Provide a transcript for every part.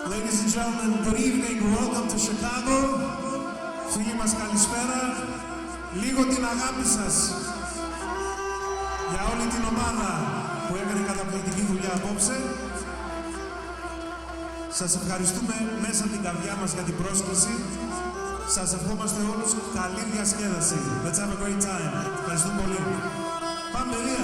Ladies and gentlemen, good evening, welcome to Chicago. Φίλοι μας, καλησπέρα. Λίγο την αγάπη σας για όλη την ομάδα που έκανε καταπληκτική δουλειά απόψε. Σας ευχαριστούμε μέσα από την καρδιά μας για την πρόσκληση. Σας ευχόμαστε όλους καλή διασκέδαση. Let's have a great time. Ευχαριστούμε πολύ. Πάμε, παιδιά.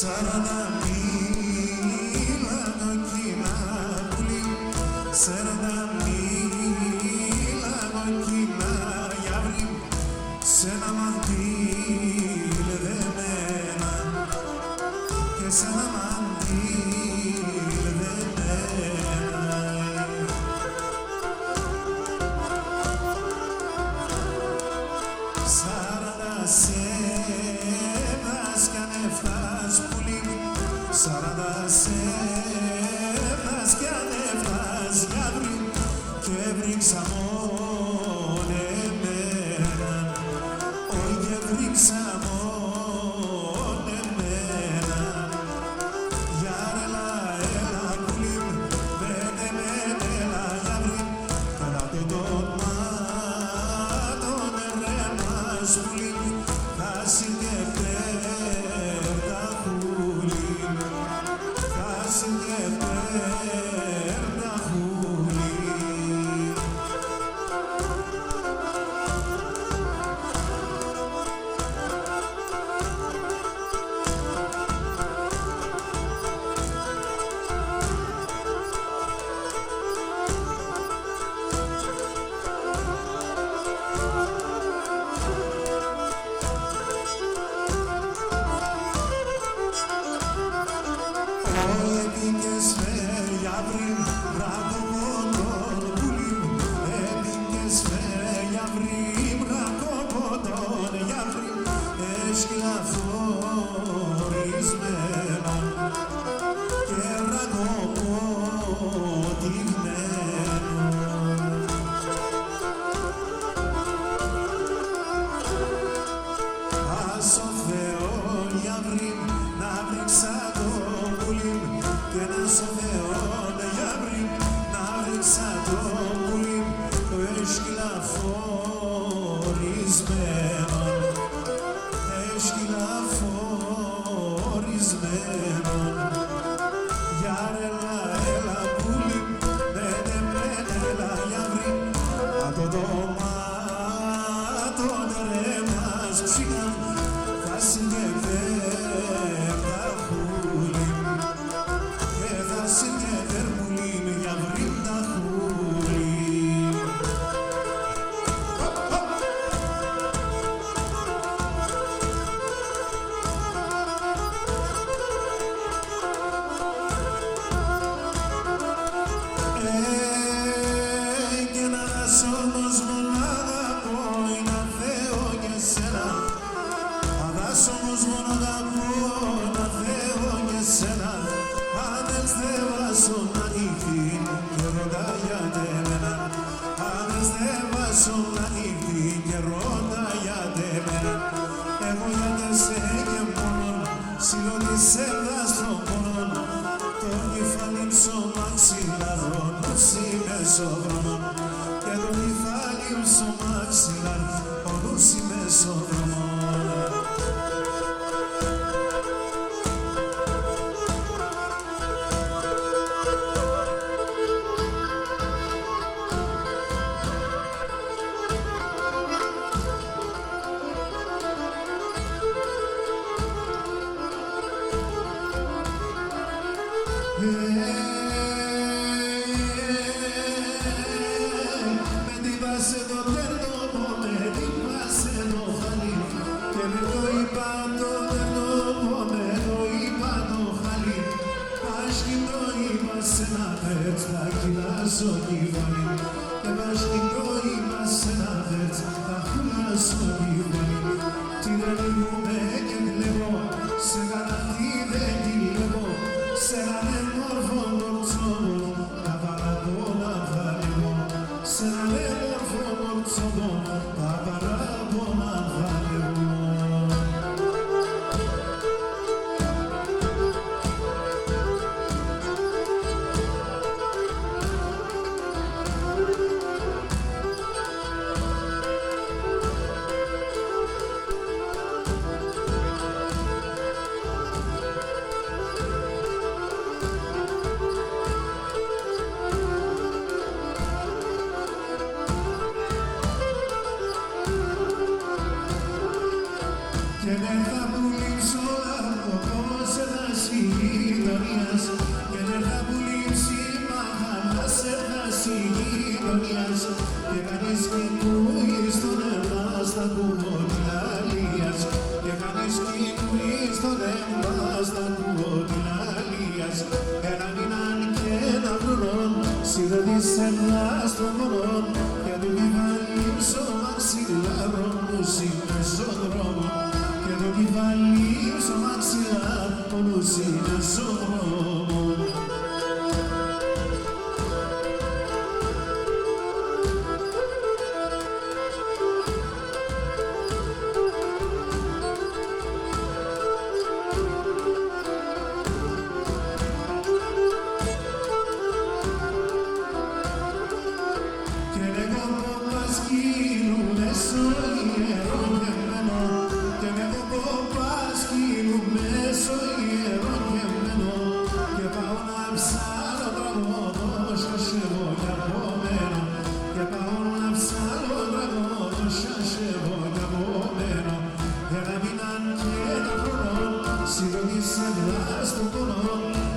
Σαράντα μίλα νοκίνα πουλί, σαράντα μίλα νοκίνα γιαύρι, σε ένα μαντήλ δεμένα και σε ένα μαντήλ δεμένα. Σαράντα σέβας κι ανεφτάς πουλί, σαράντα σέβας κι ανεφτάς γιαύρι και έβριξα μόνο εμένα, όχι και έβριξα μόνο εμένα. Γιάρελα, έλα πουλί, μπαίνε με έλα γιαύρι, κρατώ το μάτων ρε μας πουλί, χάσει και πέρτα πουλί, χάσει και πέρτα πουλί. Έπικες με γιαύρι, μπρακοποτόν πουλί μου, έπικες με γιαύρι, μπρακοποτόν γιαύρι, εσκυλαφορισμένο και ρακοποτημένο. Ας ο Θεόν γιαύρι να βρίξα το πουλί και να σ' ο Θεόν γιαύρι να βρίξα το πουλί το εσκυλαφορισμένο, εσκυλαφορισμένο. Γιάρελα, έλα πουλί, μένε έλα γιαύρι, από το μάτων ρε μας ψυχα, θα συγκεκρέπτα πουλί και θα συγκεκρέπουλί γιαύρι τα πουλί. Και να όμως μόνο αγαπώ να Θεό και σένα, αδάς όμως μόνο αγαπώ να Θεό και σένα, αν δεν βάσω να νύχτη και ρωτά για εμένα, αν δεν βάσω να νύχτη και ρωτά για εμένα. Εγώ για και σε και μόνον, συλλογισέ δάστρο μόνον, το κεφάλι ψωμά ξυλαρών, είμαι σοβρόμον, και το κεφάλι ψωμά ξυλαρών, είμαι σοβρόμον. Με τύπασε το τέρνοπο, με τύπασε το χαλί, και με το είπα το τέρνοπο, με το είπα το χαλί, πάσχει το είπα σε ένα πέτς, θα κυλάσω κυβαλί, και πάσχει το είπα σε ένα πέτς, θα κυλάσω κυβαλί. Τι δεν ήμουν και βλέπω, σε γαλατή δεν κυλεύω, σε έναν μόρφο τον ψώμο, να παραδώ να βάλω, σε έναν μόρφο κόρτσο τα παράπονα θα λεγώ. Και δεν θα πουλήσω όπως ένας γειτονιάς, και δεν θα πουλήσει μαχαλάς ένας γειτονιάς, και κανείς μην ακούει στον αίμα στα κουβοντιλαλίας, και κανείς μην ακούει στον αίμα στα κουβοντιλαλίας. Ένα μήναν και ένα βρονόν, συνοδείσαι στον μονόν, και του κυβαλύψω μαξιλάρο μου είναι στον δρόμο. Και το κεφάλι στο μαξιλάρ όλος είναι στον δρόμο. Και εγώ παπασκύλου μέσω ιερών γεμμένο, και εγώ παπασκύλου μέσω ιερών γεμμένο, και πάω να ψάλω τραγόδο σασεύω κι από μένα, και πάω να ψάλω τραγόδο σασεύω κι από μένα. Ένα μήναν και ένα χρονό συνοδείσαι στον πονό,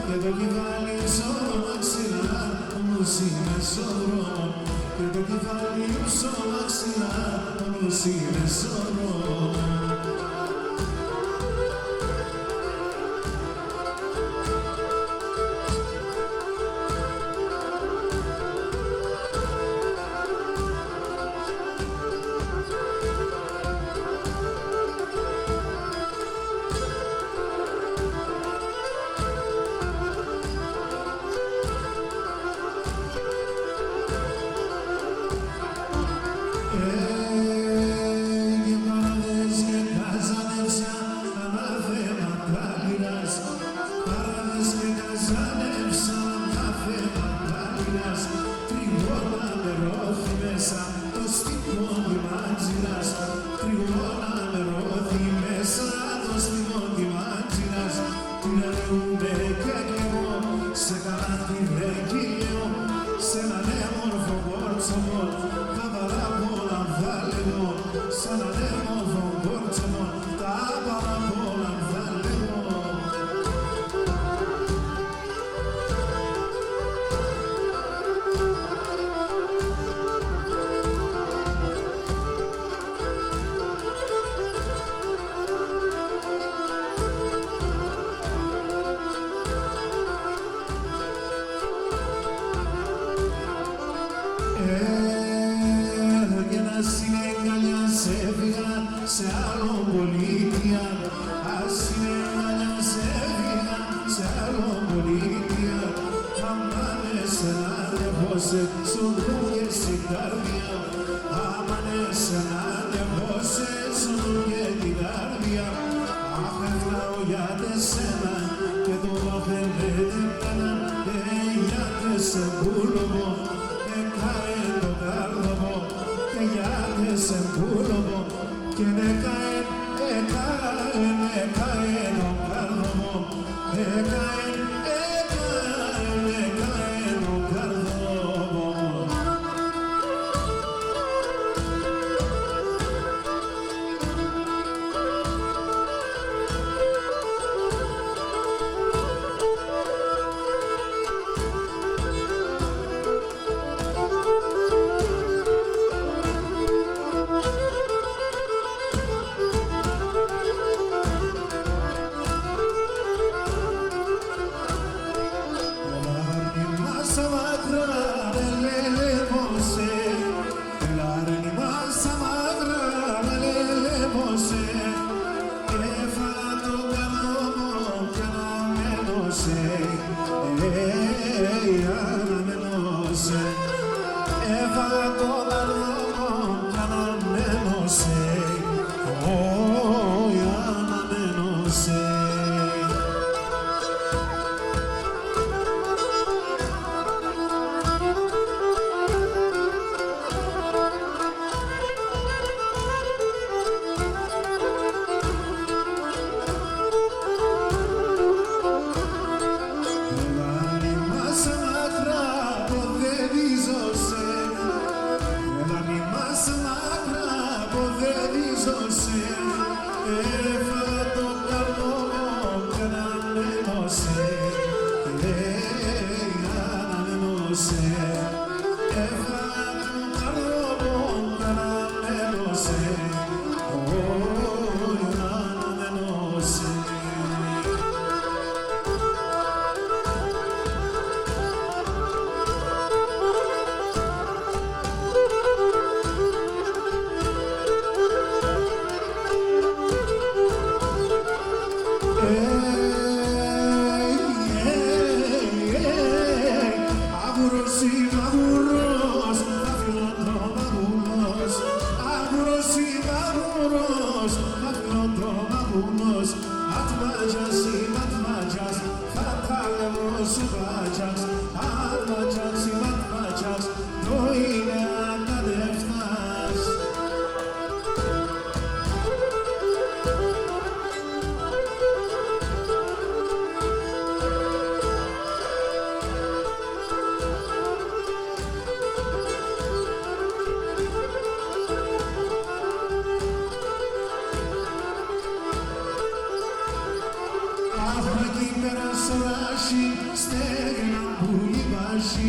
και το κεφάλι στο μαξιλάρ όμως είναι στον δρόμο, και το κεφάλι στο μαξιλάρ όμως είναι στον δρόμο. Και παράδες και καζανεύσα ανάθεματα λυράς, παράδες και καζανεύσα ανάθεματα λυράς, τριγώνα με ρώθη μέσα το στιχόνι μάτζιρας, τριγώνα με ρώθη μέσα το στιχόνι μάτζιρας. Τι να λέουνε και εγώ σε καλάθι δεν κυλιώ, σε έναν έμορφο κόρτσομο τα παράπονα θα λέγω, σε έναν έμορφο κόρτσομο τα παράπονα θα λέγω. Και να συνέγγαλια σε έφυγα σε άλλο πολίτια, ας συνέγγαλια σε έφυγα σε άλλο πολίτια, αμάνε σε να διαβώσε σου και στην καρδιά, αμάνε σε να διαβώσε σου και την καρδιά. Αφεύγαω για τεσένα και το αφαιρέτε κανά, για τεσεμπούλωμο καέ το κάρδομο, και γιατί σε πούλωμο, και καέ το κάρδομο, καέ το κάρδομο.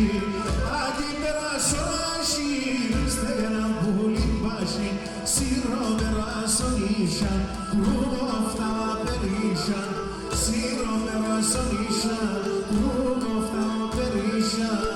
πάση, εκεί πέρα σωράσει, στεγνά πουλί πάση, σιρό περάσονίσαν, κούγω αυτά περίσαν, σιρό περάσονίσαν, κούγω αυτά περίσαν.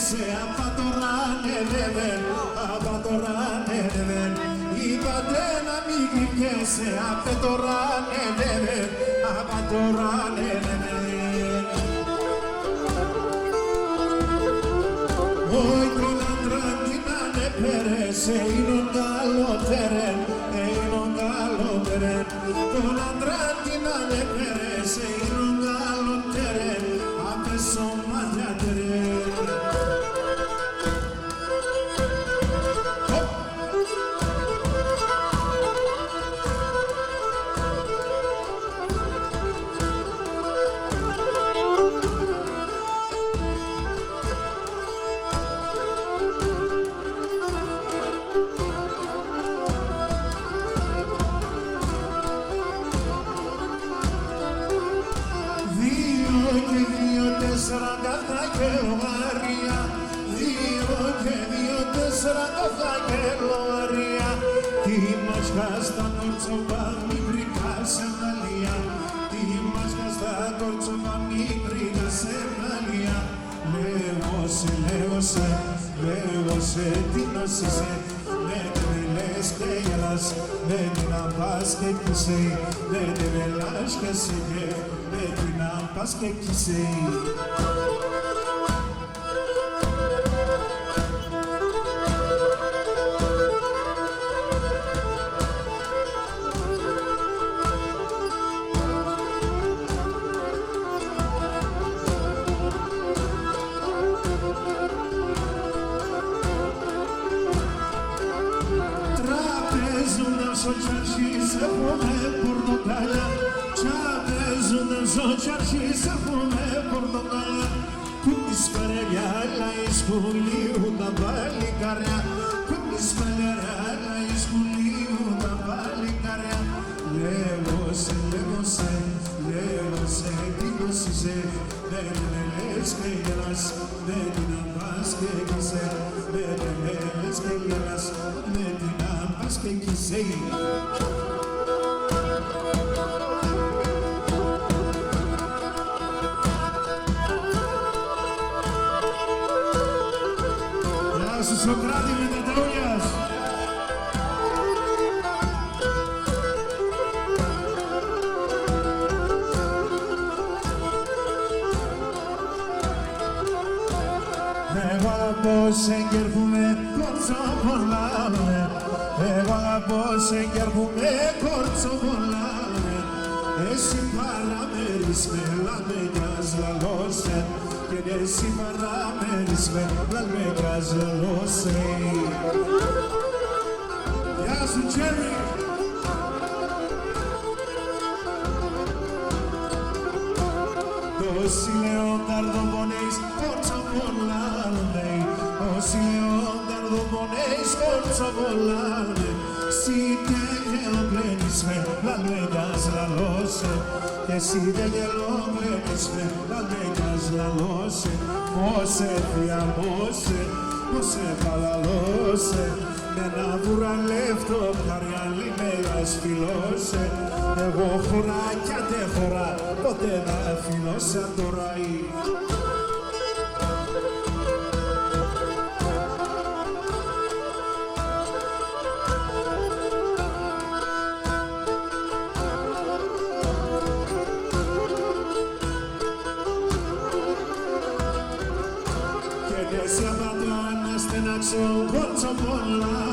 σε απατοράνε, πιέσε, απ' τώρα ναι, απ' τώρα ναι. Hoy con la tranquila ne perece y non gallo teren, con la tranquila ne perece y non gallo teren, a persona τέσσερα καθά και λογαρία, 2 και 2, 4 καθά και λογαρία. Τι μας χάστα κορτσοβά μικρικά σε μαλλιά, τι μας χάστα κορτσοβά μικρικά σε μαλλιά. Λέγωσε, τι νόσησε, δεν με λες και γελάς, δεν να πας και κλεισέ, δεν με λες και σιγέ, δεν να πας και κλεισέ. Çarşı sapome portokala, çabezune zo çarşı sapome portokala. Kumis parayala iskuli uda bali karya, kumis parayala iskuli uda bali karya. Levose, dinosize, beneles que yaras, beninambas que quise, beneles que yaras, beninambas que quise. Σοκράτη με τα ταούλιας. Εγώ αγαπώ σε κερδούμε κόρτσο πολλάμε, εγώ αγαπώ σε κερδούμε κόρτσο πολλάμε. Εσύ παραμέρεις με λαμεγιάς λαλώσε, και εσύ παραμέρεις με λαμεγιάς λαλώσε. Γεια σου Τζέρι! Όσοι Λεόνταρδο πονείς, κόρτσο πολλάνε, όσοι Λεόνταρδο πονείς, κόρτσο πολλάνε. Si te lo plenis me, la luegas la lose, que si te lo plenis me, la luegas la lose. Mose fia mose palalose, με ένα βουραλεύτο καριάλι με ασφυλώσε. Εγώ χωρά κι αν δεν χωρά, ποτέ να φιλώσα το ραΐ. Και δεν σε απαντώ να στενάξω κότσο πολλά.